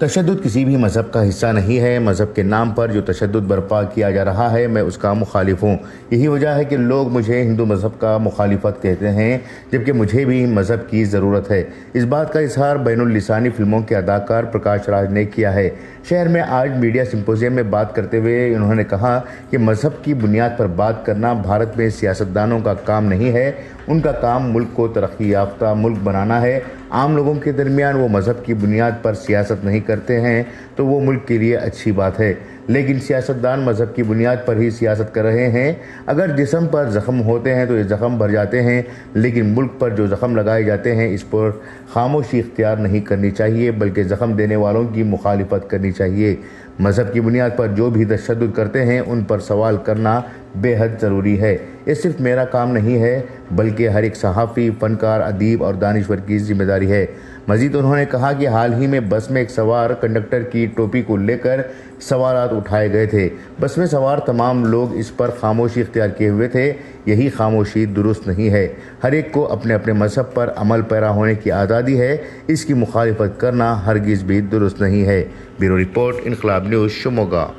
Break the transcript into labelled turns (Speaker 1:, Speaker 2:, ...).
Speaker 1: तशद्दुद किसी भी मज़हब का हिस्सा नहीं है। मज़हब के नाम पर जो तशद्दुद बर्पा किया जा रहा है, मैं उसका मुखालिफ हूँ। यही वजह है कि लोग मुझे हिंदू मज़हब का मुखालिफत कहते हैं, जबकि मुझे भी मज़हब की ज़रूरत है। इस बात का इजहार बैनुल-लिसानी फ़िल्मों के अदाकार प्रकाश राज ने किया है। शहर में आज मीडिया सिम्पोजियम में बात करते हुए उन्होंने कहा कि मज़हब की बुनियाद पर बात करना भारत में सियासतदानों का काम नहीं है। उनका काम मुल्क को तरक्की याफ्ता मुल्क बनाना है। आम लोगों के दरमियान वो मज़हब की बुनियाद पर सियासत नहीं करते हैं तो वो मुल्क के लिए अच्छी बात है, लेकिन सियासतदान मज़हब की बुनियाद पर ही सियासत कर रहे हैं। अगर जिस्म पर ज़ख़म होते हैं तो ये ज़ख़म भर जाते हैं, लेकिन मुल्क पर जो ज़ख़म लगाए जाते हैं इस पर खामोशी इख्तियार नहीं करनी चाहिए, बल्कि ज़ख़म देने वालों की मुखालिफत करनी चाहिए। मज़हब की बुनियाद पर जो भी तशद्दुद करते हैं उन पर सवाल करना बेहद ज़रूरी है। ये सिर्फ मेरा काम नहीं है, बल्कि हर एक सहाफ़ी, फ़नकार, अदीब और दानिश्वर की ज़िम्मेदारी है। मज़ीद उन्होंने कहा कि हाल ही में बस में एक सवार कंडक्टर की टोपी को लेकर सवालात उठाए गए थे। बस में सवार तमाम लोग इस पर खामोशी इख्तियार किए हुए थे। यही खामोशी दुरुस्त नहीं है। हर एक को अपने अपने मज़हब पर अमल पैरा होने की आज़ादी है। इसकी मुखालिफत करना हरगिज़ भी दुरुस्त नहीं है। ब्यूरो रिपोर्ट, इनकलाब न्यूज़, शिमोगा।